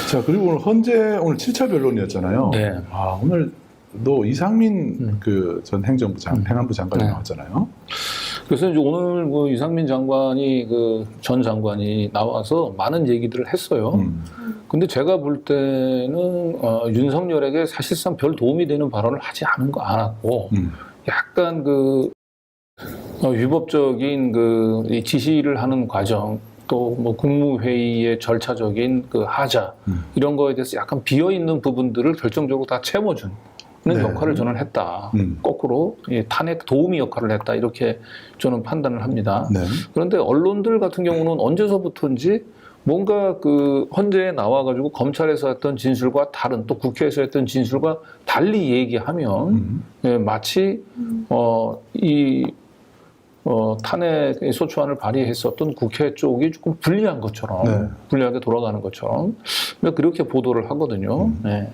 자, 그리고 오늘 7차 변론이었잖아요. 네. 아, 오늘 이상민 그 전 행안부 장관이 네. 나왔잖아요. 그래서 이제 오늘 뭐 이상민 장관이 그 전 장관이 나와서 많은 얘기들을 했어요. 근데 제가 볼 때는 윤석열에게 사실상 별 도움이 되는 발언을 하지 않았고 약간 그 위법적인 이 지시를 하는 과정 또 뭐 국무회의의 절차적인 그 하자 이런 거에 대해서 약간 비어 있는 부분들을 결정적으로 다 채워주는 네. 역할을 저는 했다. 거꾸로 탄핵 도우미 역할을 했다. 이렇게 저는 판단을 합니다. 네. 그런데 언론들 같은 경우는 언제서부터인지 뭔가 그 헌재에 나와가지고 검찰에서 했던 진술과 다른 또 국회에서 했던 진술과 달리 얘기하면 마치 탄핵 소추안을 발의했었던 국회 쪽이 조금 불리한 것처럼, 네. 불리하게 돌아가는 것처럼 그렇게 보도를 하거든요. 네.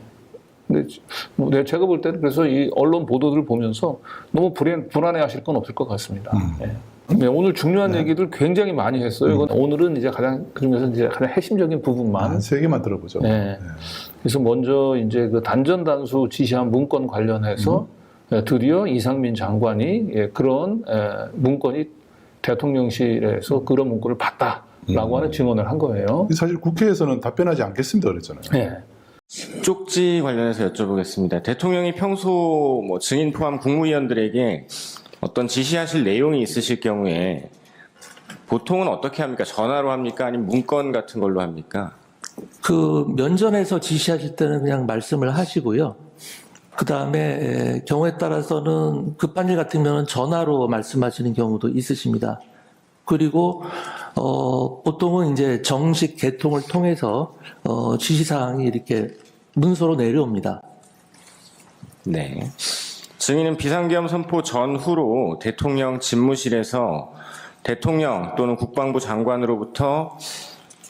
근데 제가 볼 때는 그래서 이 언론 보도들을 보면서 너무 불안해하실 건 없을 것 같습니다. 네. 네, 오늘 중요한 얘기들 굉장히 많이 했어요. 이건 오늘은 이제 그중에서 이제 가장 핵심적인 부분만 세 개만 들어보죠. 네. 네. 그래서 먼저 이제 그 단전 단수 지시한 문건 관련해서 드디어 이상민 장관이 그런 문건이 대통령실에서 그런 문건을 봤다라고 하는 증언을 한 거예요. 사실 국회에서는 답변하지 않겠습니다 그랬잖아요. 네. 쪽지 관련해서 여쭤보겠습니다. 대통령이 평소 뭐 증인 포함 국무위원들에게 어떤 지시하실 내용이 있으실 경우에 보통은 어떻게 합니까? 전화로 합니까? 아니면 문건 같은 걸로 합니까? 그 면전에서 지시하실 때는 그냥 말씀을 하시고요. 그 다음에 경우에 따라서는 급한 일 같으면 전화로 말씀하시는 경우도 있으십니다. 그리고 보통은 이제 정식 개통을 통해서 지시사항이 이렇게 문서로 내려옵니다. 네. 증인은 비상계엄 선포 전후로 대통령 집무실에서 대통령 또는 국방부 장관으로부터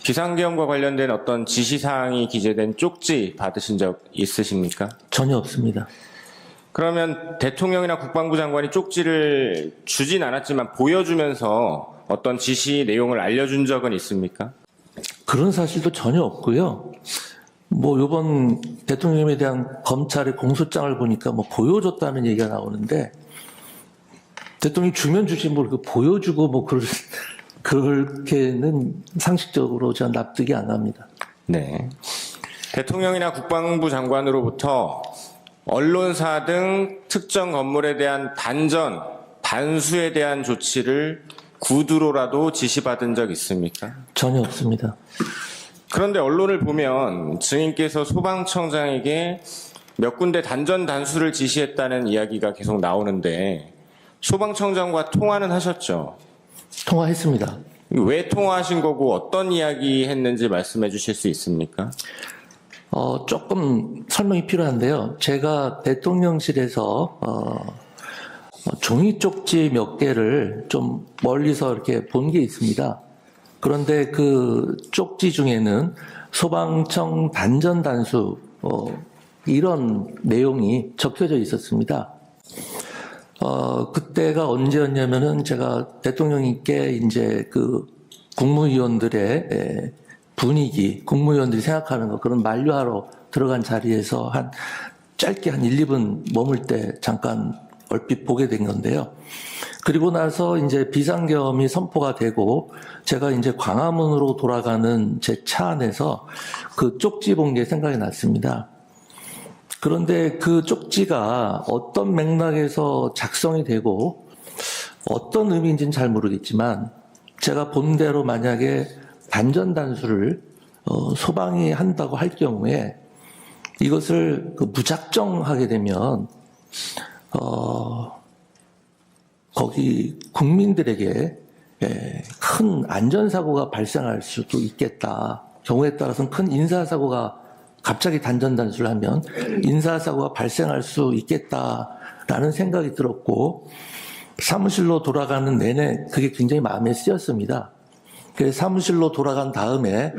비상계엄과 관련된 어떤 지시사항이 기재된 쪽지 받으신 적 있으십니까? 전혀 없습니다. 그러면 대통령이나 국방부 장관이 쪽지를 주진 않았지만 보여주면서 어떤 지시 내용을 알려준 적은 있습니까? 그런 사실도 전혀 없고요. 뭐 이번 대통령에 대한 검찰의 공소장을 보니까 뭐 보여줬다는 얘기가 나오는데 대통령이 주면 주지 뭘 보여주고 뭐 그렇게는 상식적으로 저는 납득이 안 갑니다. 네. 대통령이나 국방부 장관으로부터 언론사 등 특정 건물에 대한 단수에 대한 조치를 구두로라도 지시받은 적 있습니까? 전혀 없습니다. 그런데 언론을 보면 증인께서 소방청장에게 몇 군데 단수를 지시했다는 이야기가 계속 나오는데 소방청장과 통화는 하셨죠? 통화했습니다. 왜 통화하신 거고 어떤 이야기 했는지 말씀해 주실 수 있습니까? 조금 설명이 필요한데요. 제가 대통령실에서 종이 쪽지 몇 개를 좀 멀리서 이렇게 본 게 있습니다. 그런데 그 쪽지 중에는 소방청 단전 단수 이런 내용이 적혀져 있었습니다. 그때가 언제였냐면은 제가 대통령님께 이제 그 국무위원들의 분위기, 국무위원들이 생각하는 거 그런 만류하러 들어간 자리에서 짧게 한 1, 2분 머물 때 잠깐 얼핏 보게 된 건데요. 그리고 나서 이제 비상계엄이 선포가 되고 제가 이제 광화문으로 돌아가는 제 차 안에서 그 쪽지 본 게 생각이 났습니다. 그런데 그 쪽지가 어떤 맥락에서 작성이 되고 어떤 의미인지는 잘 모르겠지만 제가 본 대로 만약에 단전 단수를 소방이 한다고 할 경우에 이것을 무작정 하게 되면 거기 국민들에게 큰 안전사고가 발생할 수도 있겠다. 경우에 따라서는 큰 인사사고가 갑자기 단전 단수를 하면 인사사고가 발생할 수 있겠다라는 생각이 들었고 사무실로 돌아가는 내내 그게 굉장히 마음에 쓰였습니다. 그래서 사무실로 돌아간 다음에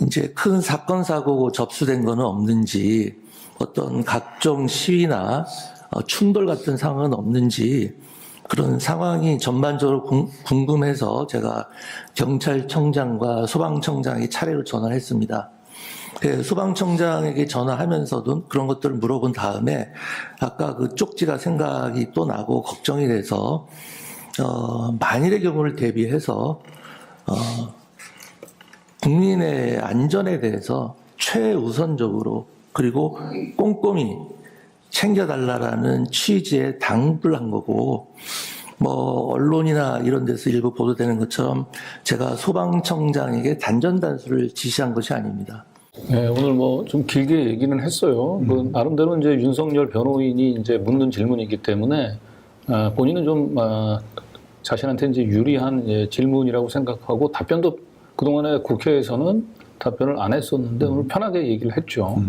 이제 큰 사건 사고 접수된 거는 없는지 어떤 각종 시위나 충돌 같은 상황은 없는지 그런 상황이 전반적으로 궁금해서 제가 경찰청장과 소방청장에 차례로 전화를 했습니다. 소방청장에게 전화하면서도 그런 것들을 물어본 다음에 아까 그 쪽지가 생각이 또 나고 걱정이 돼서 만일의 경우를 대비해서 국민의 안전에 대해서 최우선적으로 그리고 꼼꼼히 챙겨달라라는 취지에 당부를 한 거고, 언론이나 이런 데서 일부 보도되는 것처럼 제가 소방청장에게 단전단수를 지시한 것이 아닙니다. 네, 오늘 좀 길게 얘기는 했어요. 나름대로 이제 윤석열 변호인이 이제 묻는 질문이기 때문에 본인은 좀 자신한테 이제 유리한 질문이라고 생각하고 답변도 그동안에 국회에서는 답변을 안 했었는데 오늘 편하게 얘기를 했죠.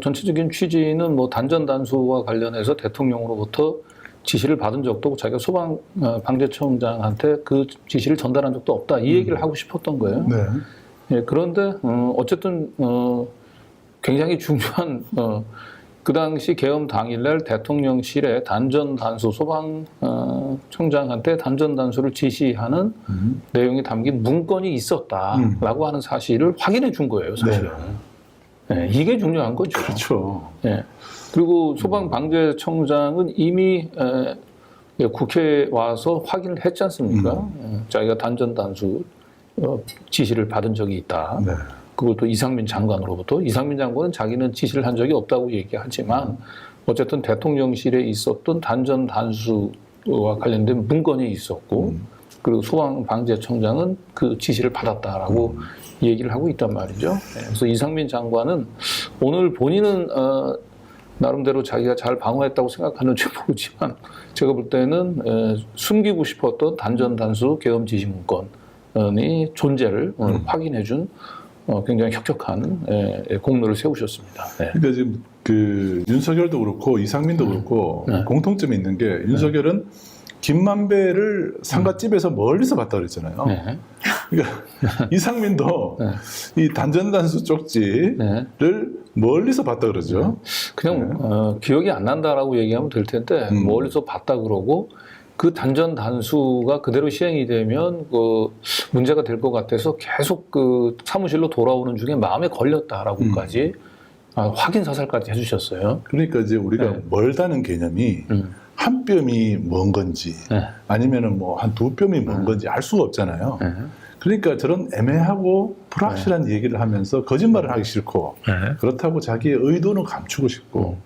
전체적인 취지는 단전단수와 관련해서 대통령으로부터 지시를 받은 적도 없고 자기가 소방방재청장한테 그 지시를 전달한 적도 없다. 이 얘기를 하고 싶었던 거예요. 네. 예, 그런데 어쨌든 굉장히 중요한 그 당시 계엄 당일날 대통령실에 단전단수 소방청장한테 단전단수를 지시하는 내용이 담긴 문건이 있었다라고 하는 사실을 확인해 준 거예요, 사실은. 네, 이게 중요한 거죠. 그렇죠. 예. 그리고 소방방재청장은 이미 국회에 와서 확인을 했지 않습니까? 자기가 단전단수 지시를 받은 적이 있다. 네. 그것도 이상민 장관으로부터. 이상민 장관은 자기는 지시를 한 적이 없다고 얘기하지만 어쨌든 대통령실에 있었던 단전단수와 관련된 문건이 있었고 그리고 소방방재청장은 그 지시를 받았다라고 얘기를 하고 있단 말이죠. 그래서 이상민 장관은 오늘 본인은 나름대로 자기가 잘 방어했다고 생각하는지 모르지만 제가 볼 때는 숨기고 싶었던 단전단수 계엄 지시 문건이 존재를 오늘 확인해준 굉장히 혁혁한 공로를 세우셨습니다. 네. 그러니까 지금 그 윤석열도 그렇고 이상민도 그렇고 네. 공통점이 있는 게 윤석열은 김만배를 상갓집에서 멀리서 봤다 그랬잖아요. 네. 그러니까 이상민도 네. 이 단전단수 쪽지를 네. 멀리서 봤다 그러죠. 그냥 기억이 안 난다라고 얘기하면 될 텐데 멀리서 봤다 그러고 그 단전 단수가 그대로 시행이 되면 그 문제가 될 것 같아서 계속 그 사무실로 돌아오는 중에 마음에 걸렸다라고까지 확인 사살까지 해주셨어요. 그러니까 이제 우리가 네. 멀다는 개념이 한 뼘이 먼 건지 네. 아니면은 한 두 뼘이 먼 건지 알 수가 없잖아요. 네. 그러니까 저런 애매하고 불확실한 얘기를 하면서 거짓말을 하기 싫고 네. 그렇다고 자기의 의도는 감추고 싶고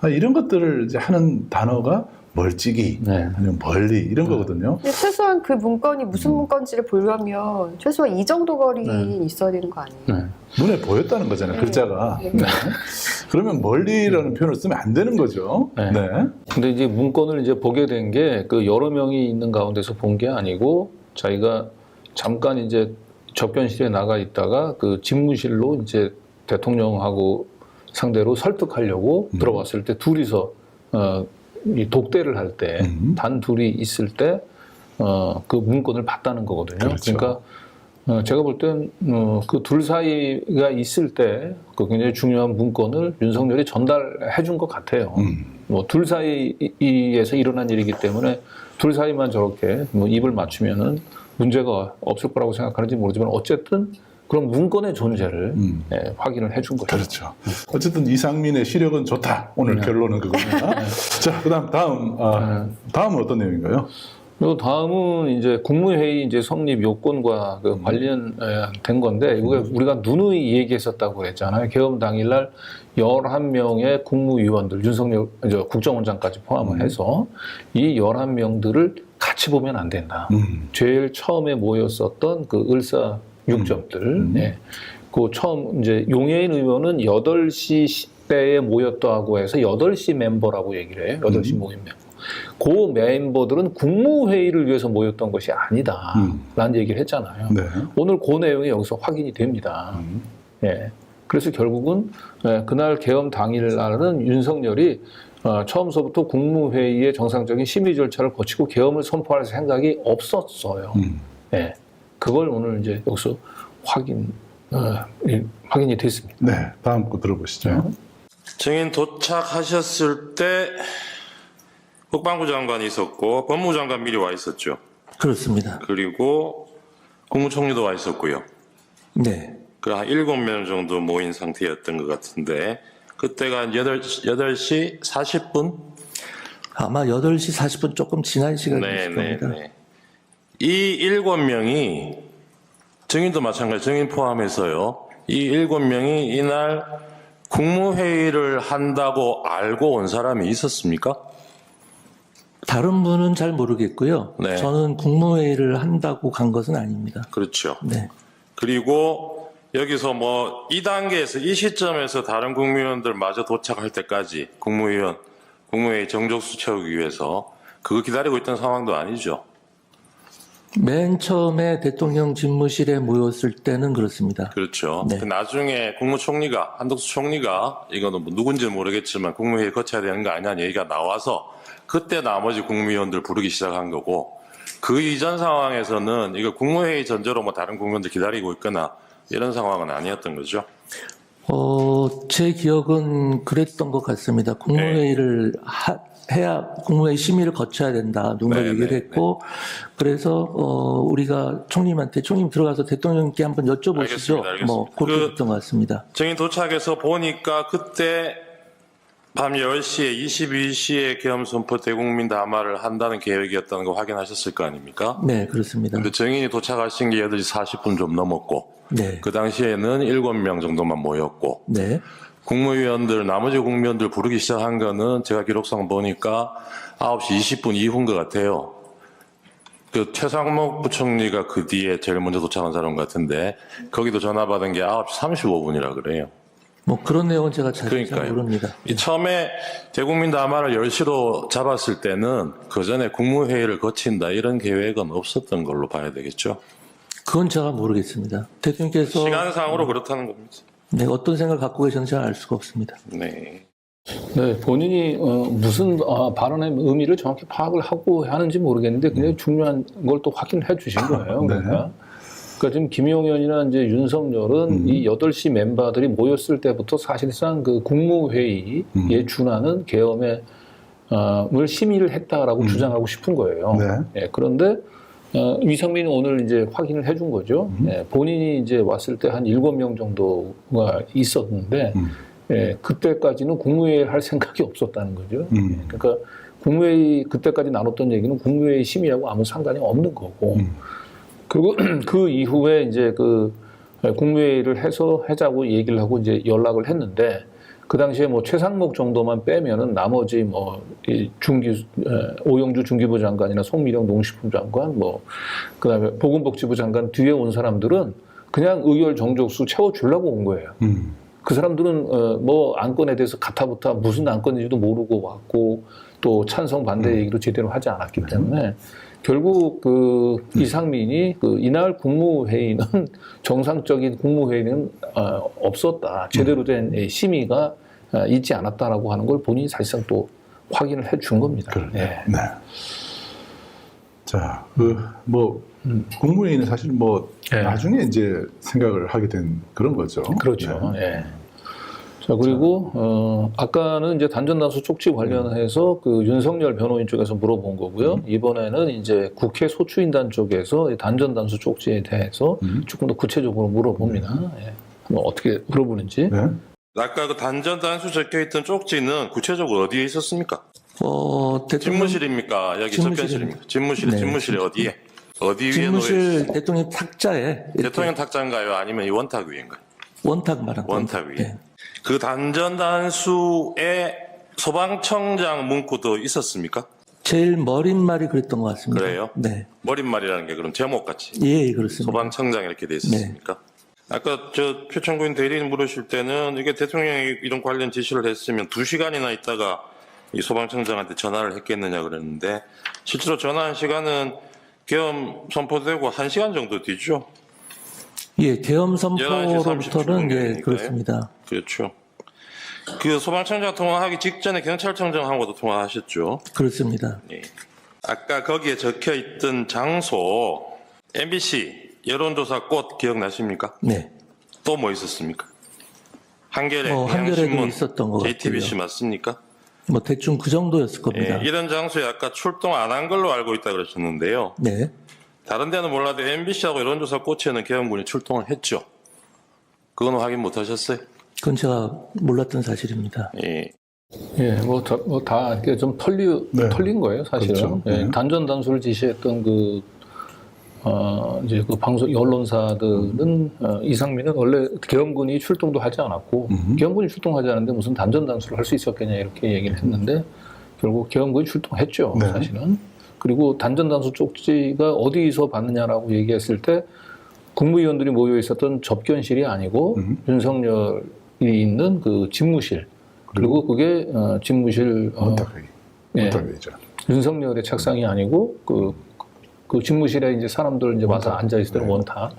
이런 것들을 이제 하는 단어가 멀찍이 네. 아니면 멀리 이런 거거든요. 근데 최소한 그 문건이 무슨 문건지를 보려면 최소한 이 정도 거리는 있어야 되는 거 아니에요? 네. 눈에 보였다는 거잖아요. 네. 글자가. 네. 네. 그러면 멀리라는 표현을 쓰면 안 되는 거죠. 네. 네. 근데 이제 문건을 이제 보게 된 게 그 여러 명이 있는 가운데서 본 게 아니고 자기가 잠깐 이제 접견실에 나가 있다가 그 집무실로 이제 대통령하고 상대로 설득하려고 들어왔을 때 둘이서 이 독대를 할 때 단 둘이 있을 때 그 문건을 봤다는 거거든요. 그렇죠. 그러니까 제가 볼 땐 그 둘 사이가 있을 때 그 굉장히 중요한 문건을 윤석열이 전달해 준 것 같아요. 둘 사이에서 일어난 일이기 때문에 둘 사이만 저렇게 입을 맞추면은 문제가 없을 거라고 생각하는지 모르지만 어쨌든 그런 문건의 존재를 확인을 해준 거죠. 그렇죠. 어쨌든 이상민의 시력은 좋다. 오늘 결론은 그겁니다. 자, 다음은 어떤 내용인가요? 그리고 다음은 이제 국무회의 이제 성립 요건과 그 관련된 건데, 이거 우리가 누누이 얘기했었다고 했잖아요. 계엄 당일날 11명의 국무위원들, 윤석열 국정원장까지 포함을 해서 이 11명들을 같이 보면 안 된다. 제일 처음에 모였었던 그 을사 6점들. 예. 그 처음 이제 용해인 의원은 8시 때에 모였다고 해서 8시 멤버라고 얘기를 해요. 8시 모임 멤버. 그 멤버들은 국무회의를 위해서 모였던 것이 아니다. 라는 얘기를 했잖아요. 네. 오늘 그 내용이 여기서 확인이 됩니다. 예. 그래서 결국은 그날 계엄 당일날은 윤석열이 처음서부터 국무회의의 정상적인 심의 절차를 거치고 계엄을 선포할 생각이 없었어요. 예. 그걸 오늘 이제 여기서 확인이 됐습니다. 네, 다음 거 들어보시죠. 증인 도착하셨을 때 국방부 장관이 있었고 법무부 장관 미리 와 있었죠. 그렇습니다. 그리고 국무총리도 와 있었고요. 네. 그 한 7명 정도 모인 상태였던 것 같은데 그때가 한 8시 40분? 아마 8시 40분 조금 지난 시간이었을 겁니다. 네네네. 이 7명이 증인도 마찬가지 증인 포함해서요. 이 7명이 이날 국무회의를 한다고 알고 온 사람이 있었습니까? 다른 분은 잘 모르겠고요. 네. 저는 국무회의를 한다고 간 것은 아닙니다. 그렇죠. 네. 그리고 여기서 뭐 이 단계에서 이 시점에서 다른 국무위원들 마저 도착할 때까지 국무회의 정족수 채우기 위해서 그거 기다리고 있던 상황도 아니죠. 맨 처음에 대통령 집무실에 모였을 때는 그렇습니다. 그렇죠. 네. 그 나중에 국무총리가 한덕수 총리가 이거는 뭐 누군지는 모르겠지만 국무회의 거쳐야 되는 거 아니냐는 얘기가 나와서 그때 나머지 국무위원들 부르기 시작한 거고 그 이전 상황에서는 이거 국무회의 전제로 뭐 다른 국무위원들 기다리고 있거나 이런 상황은 아니었던 거죠. 제 기억은 그랬던 것 같습니다. 국무회의를 해야 국무회의 심의를 거쳐야 된다. 누군가 네, 얘기를 네, 했고 그래서 우리가 총님한테 총님 들어가서 대통령께 한번 여쭤보시죠. 알겠습니다. 뭐 그렇게 됐던 것 같습니다. 증인 도착해서 보니까 그때 밤 10시에 22시에 계엄 선포 대국민 담화를 한다는 계획이었다는 거 확인하셨을 거 아닙니까? 네, 그렇습니다. 근데 증인이 도착하신 게 8시 40분 좀 넘었고 네, 그 당시에는 7명 정도만 모였고 네, 나머지 국무위원들 부르기 시작한 거는 제가 기록상 보니까 9시 20분 이후인 것 같아요. 그 최상목 부총리가 그 뒤에 제일 먼저 도착한 사람 같은데 거기도 전화 받은 게 9시 35분이라 그래요. 뭐 그런 내용은 제가 잘 그러니까요. 모릅니다. 이 처음에 대국민 담화를 10시로 잡았을 때는 그 전에 국무회의를 거친다 이런 계획은 없었던 걸로 봐야 되겠죠. 그건 제가 모르겠습니다. 대통령께서 시간상으로 그렇다는 겁니다. 네, 어떤 생각을 갖고 계셨는지 알 수가 없습니다. 네. 네, 본인이 무슨 발언의 의미를 정확히 파악을 하고 하는지 모르겠는데 굉장히 중요한 걸 또 확인해 주신 거예요. 네. 그러니까 지금 김용현 의원이나 이제 윤석열은 이 8시 멤버들이 모였을 때부터 사실상 그 국무회의에 준하는 계엄에 을 심의를 했다라고 주장하고 싶은 거예요. 네. 예, 그런데 이상민이 오늘 이제 확인을 해준 거죠. 예, 본인이 이제 왔을 때 한 7명 정도가 있었는데 예, 그때까지는 국무회의를 할 생각이 없었다는 거죠. 그러니까 국무회의 그때까지 나눴던 얘기는 국무회의 심의하고 아무 상관이 없는 거고. 그리고 그 이후에 이제 그 국무회의를 해서 하자고 얘기를 하고 이제 연락을 했는데 그 당시에 뭐 최상목 정도만 빼면은 나머지 뭐 오영주 중기부 장관이나 송미령 농식품 장관 뭐 그다음에 보건복지부 장관 뒤에 온 사람들은 그냥 의결 정족수 채워주려고 온 거예요. 그 사람들은 뭐 안건에 대해서 가타부타 무슨 안건인지도 모르고 왔고 또 찬성 반대 얘기도 제대로 하지 않았기 때문에 결국 그 이상민이 그 이날 국무회의는 정상적인 국무회의는 없었다. 제대로 된 심의가 있지 않았다라고 하는 걸 본인이 사실상 또 확인을 해준 겁니다. 네. 네. 자, 국무회의는 사실 네. 나중에 이제 생각을 하게 된 그런 거죠. 그렇죠. 네. 예. 자, 그리고, 아까는 이제 단전단수 쪽지 관련해서 그 윤석열 변호인 쪽에서 물어본 거고요. 이번에는 이제 국회 소추인단 쪽에서 이 단전단수 쪽지에 대해서 조금 더 구체적으로 물어봅니다. 예. 뭐 어떻게 물어보는지. 네. 아까 그 단전 단수 적혀있던 쪽지는 구체적으로 어디에 있었습니까? 대통령 집무실입니까? 여기 접견실입니까? 집무실, 네. 집무실이 어디에? 어디 위에 집무실 놓여있어요? 대통령 탁자에 이렇게 대통령 탁자인가요? 아니면 이 원탁 위인가요? 원탁 말한 원탁 위에. 네. 그 단전 단수에 소방청장 문구도 있었습니까? 제일 머릿말이 그랬던 것 같습니다. 그래요? 네, 머릿말이라는 게 그럼 제목같이 예, 그렇습니다. 소방청장 이렇게 돼 있었습니까? 아까 저 표창구인 대리인 물으실 때는 이게 대통령이 이런 관련 지시를 했으면 2시간이나 있다가 이 소방청장한테 전화를 했겠느냐 그랬는데 실제로 전화한 시간은 계엄 선포되고 1시간 정도 뒤죠. 예, 계엄 11시 선포로부터는 37분 예, 경이니까요. 그렇습니다. 그렇죠. 그 소방청장 통화하기 직전에 경찰청장하고도 통화하셨죠. 그렇습니다. 예. 아까 거기에 적혀 있던 장소 MBC 여론조사 꽃 기억나십니까? 네, 또 뭐 있었습니까? 한겨레, 한겨레도 경향신문, 있었던 것 JTBC 같고요. 맞습니까? 뭐 대충 그 정도였을 겁니다. 예, 이런 장소에 아까 출동 안 한 걸로 알고 있다 그러셨는데요. 네, 다른 데는 몰라도 MBC하고 여론조사 꽃에는 계엄군이 출동을 했죠. 그건 확인 못 하셨어요? 그건 제가 몰랐던 사실입니다. 예. 예, 다 이렇게 좀 네. 털린 거예요, 사실은. 그렇죠. 예, 네. 단전 단수를 지시했던 이제 그 방송, 언론사들은, 이상민은 원래 계엄군이 출동도 하지 않았고, 계엄군이 출동하지 않았는데 무슨 단전 단수를 할 수 있었겠냐, 이렇게 얘기를 했는데, 결국 계엄군이 출동했죠, 네. 사실은. 그리고 단전 단수 쪽지가 어디서 받느냐라고 얘기했을 때, 국무위원들이 모여 있었던 접견실이 아니고, 윤석열이 있는 그 집무실, 그리고 그게 집무실 원탁회의. 예. 원탁회의죠. 윤석열의 책상이 아니고 그 집무실에 이제 사람들 이제 와서 앉아 있을 때는 네.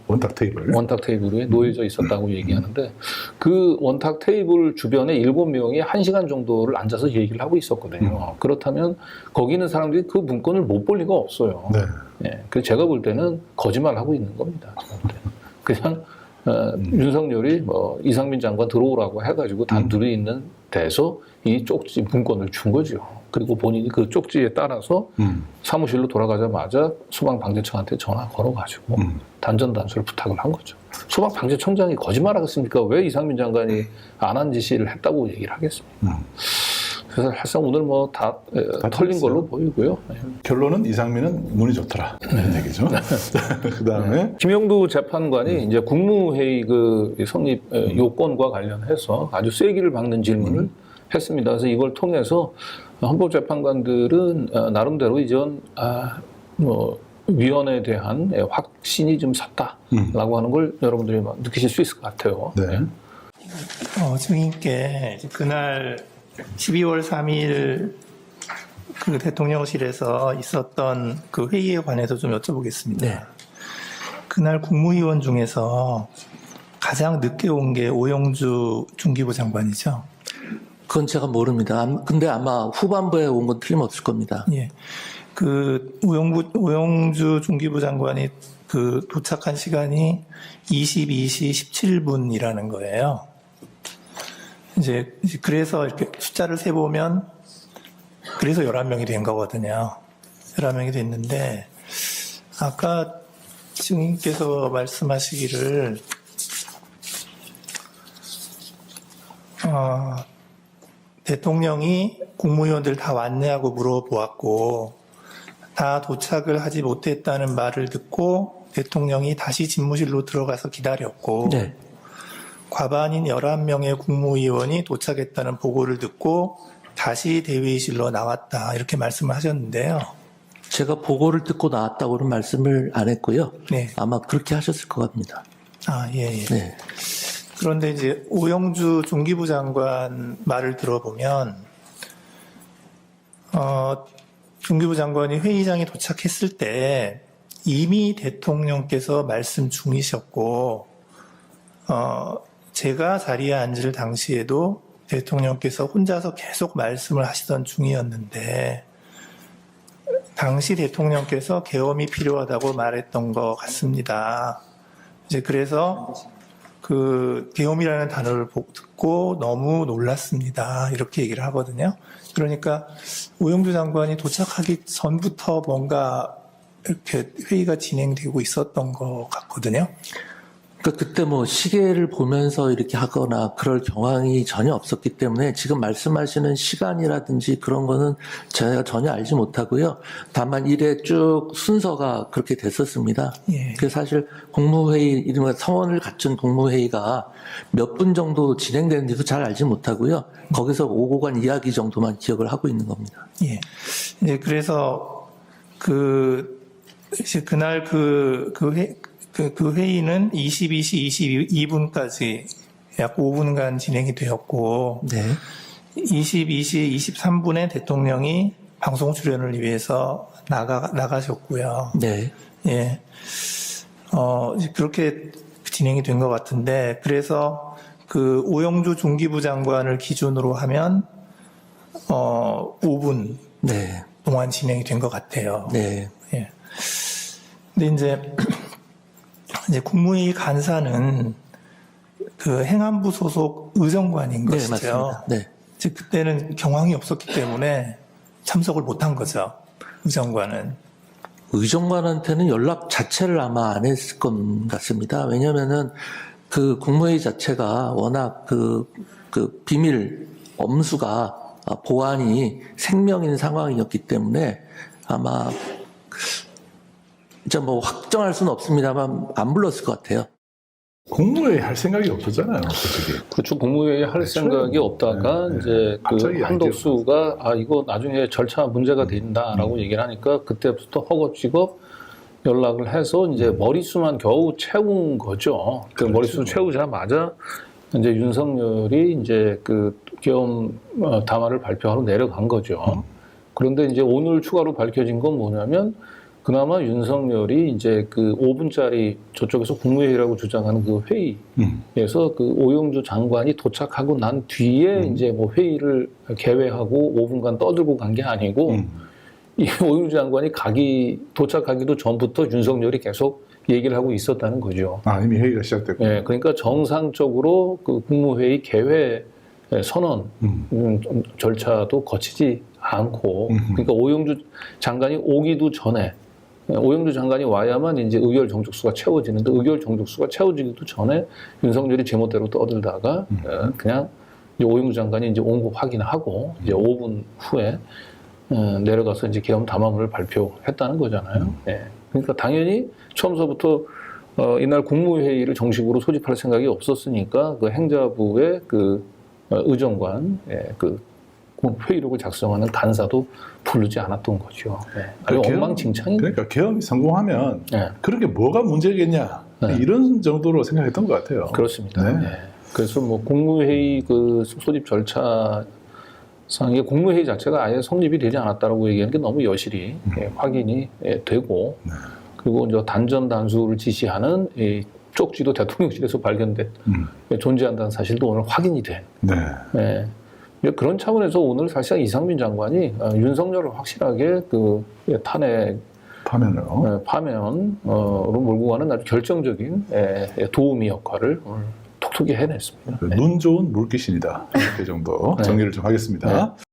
원탁 테이블. 테이블에 놓여져 있었다고 얘기하는데 그 원탁 테이블 주변에 7명이 1시간 정도를 앉아서 얘기를 하고 있었거든요. 그렇다면 거기 있는 사람들이 그 문건을 못 볼 리가 없어요. 네. 예. 그래서 제가 볼 때는 거짓말하고 있는 겁니다. 제가 볼 때는. 그냥 윤석열이 이상민 장관 들어오라고 해가지고 단둘이 있는 데서 이 쪽지 문건을 준 거죠. 그리고 본인이 그 쪽지에 따라서 사무실로 돌아가자마자 소방방재청한테 전화 걸어가지고 단전 단수를 부탁을 한 거죠. 소방방재청장이 거짓말하겠습니까? 왜 이상민 장관이 안 한 지시를 했다고 얘기를 하겠습니까? 그래서 사실상 오늘 다 털린 틀렸어요. 걸로 보이고요. 결론은 이상민은 눈이 좋더라. 이런 얘기죠. 그 다음에 김영두 재판관이 이제 국무회의 그 성립 요건과 관련해서 아주 쐐기를 박는 질문을 했습니다. 그래서 이걸 통해서 헌법재판관들은 나름대로 이전 위원회에 대한 확신이 좀 섰다라고 하는 걸 여러분들이 느끼실 수 있을 것 같아요. 네. 증인께 이제 그날 12월 3일 그 대통령실에서 있었던 그 회의에 관해서 좀 여쭤보겠습니다. 네. 그날 국무위원 중에서 가장 늦게 온 게 오영주 중기부 장관이죠. 그건 제가 모릅니다. 근데 아마 후반부에 온 건 틀림없을 겁니다. 예. 그 오영주 중기부 장관이 그 도착한 시간이 22시 17분이라는 거예요. 이제 그래서 이렇게 숫자를 세보면 그래서 11명이 된 거거든요. 11명이 됐는데 아까 증인께서 말씀하시기를 대통령이 국무위원들 다 왔냐고 물어보았고 다 도착을 하지 못했다는 말을 듣고 대통령이 다시 집무실로 들어가서 기다렸고 네. 과반인 11명의 국무위원이 도착했다는 보고를 듣고 다시 대회의실로 나왔다 이렇게 말씀을 하셨는데요. 제가 보고를 듣고 나왔다고는 말씀을 안 했고요. 네. 아마 그렇게 하셨을 것 같습니다. 예. 네. 그런데 이제 오영주 중기부 장관 말을 들어보면 중기부 장관이 회의장에 도착했을 때 이미 대통령께서 말씀 중이셨고 제가 자리에 앉을 당시에도 대통령께서 혼자서 계속 말씀을 하시던 중이었는데 당시 대통령께서 계엄이 필요하다고 말했던 것 같습니다. 이제 그래서 그 계엄이라는 단어를 듣고 너무 놀랐습니다. 이렇게 얘기를 하거든요. 그러니까 오영주 장관이 도착하기 전부터 뭔가 이렇게 회의가 진행되고 있었던 것 같거든요. 그러니까 그때 시계를 보면서 이렇게 하거나 그럴 경황이 전혀 없었기 때문에 지금 말씀하시는 시간이라든지 그런 거는 제가 전혀 알지 못하고요. 다만 일에 쭉 순서가 그렇게 됐었습니다. 예. 그래서 사실 국무회의, 이른바 성원을 갖춘 국무회의가 몇 분 정도 진행되는지도 잘 알지 못하고요. 거기서 오고 간 이야기 정도만 기억을 하고 있는 겁니다. 예. 이제 그래서 이제 그날 그 회의는 22시 22분까지 약 5분간 진행이 되었고, 네. 22시 23분에 대통령이 방송 출연을 위해서 나가셨고요. 네. 예. 이제 그렇게 진행이 된 것 같은데, 그래서 그 오영주 중기부 장관을 기준으로 하면, 5분 네. 동안 진행이 된 것 같아요. 네. 예. 근데 이제 국무회의 간사는 그 행안부 소속 의정관인 네, 것이죠. 맞습니다. 네. 즉 그때는 경황이 없었기 때문에 참석을 못한 거죠. 의정관은. 의정관한테는 연락 자체를 아마 안 했을 것 같습니다. 왜냐면은 그 국무회의 자체가 워낙 그 비밀 엄수가 보안이 생명인 상황이었기 때문에 아마 진짜 뭐 확정할 수는 없습니다만 안 불렀을 것 같아요. 국무회의 할 생각이 없었잖아요, 솔직히. 그렇죠. 국무회의 할 생각이 없다가 네, 네. 이제 그 갑자기 한덕수가 이거 나중에 절차 문제가 된다라고 얘기를 하니까 그때부터 허겁지겁 연락을 해서 이제 머릿수만 겨우 채운 거죠. 그 그렇죠. 머릿수 채우자마자 이제 윤석열이 이제 그 계엄 담화를 발표하러 내려간 거죠. 그런데 이제 오늘 추가로 밝혀진 건 뭐냐면 그나마 윤석열이 이제 그 5분짜리 저쪽에서 국무회의라고 주장하는 그 회의에서 그 오영주 장관이 도착하고 난 뒤에 이제 뭐 회의를 개회하고 5분간 떠들고 간 게 아니고 이 오영주 장관이 도착하기도 전부터 윤석열이 계속 얘기를 하고 있었다는 거죠. 이미 회의가 시작됐고. 네, 그러니까 정상적으로 그 국무회의 개회 선언 절차도 거치지 않고, 그러니까 오영주 장관이 오기도 전에, 오영주 장관이 와야만 이제 의결 정족수가 채워지는데 의결 정족수가 채워지기도 전에 윤석열이 제멋대로 떠들다가 그냥 이제 오영주 장관이 이제 온 거 확인하고 이제 5분 후에 내려가서 이제 계엄 담화문을 발표했다는 거잖아요. 네. 그러니까 당연히 처음서부터 이날 국무회의를 정식으로 소집할 생각이 없었으니까 그 행자부의 그 의정관 그 회의록을 작성하는 간사도 부르지 않았던 거죠. 네. 아주 엉망진창인. 그러니까 계엄이 성공하면 네. 그렇게 뭐가 문제겠냐 네. 이런 정도로 생각했던 것 같아요. 그렇습니다. 네. 네. 그래서 뭐 국무회의 그 소집 절차 상의 국무회의 자체가 아예 성립이 되지 않았다라고 얘기하는 게 너무 여실히 확인이 되고 그리고 이제 단전 단수를 지시하는 이 쪽지도 대통령실에서 발견된 존재한다는 사실도 오늘 확인이 된. 네. 네. 그런 차원에서 오늘 사실상 이상민 장관이 윤석열을 확실하게 그 탄핵 파면으로 몰고 가는 아주 결정적인 도우미 역할을 오늘 톡톡히 해냈습니다. 눈 좋은 물귀신이다. 이렇게 정도 정리를 좀 하겠습니다. 네.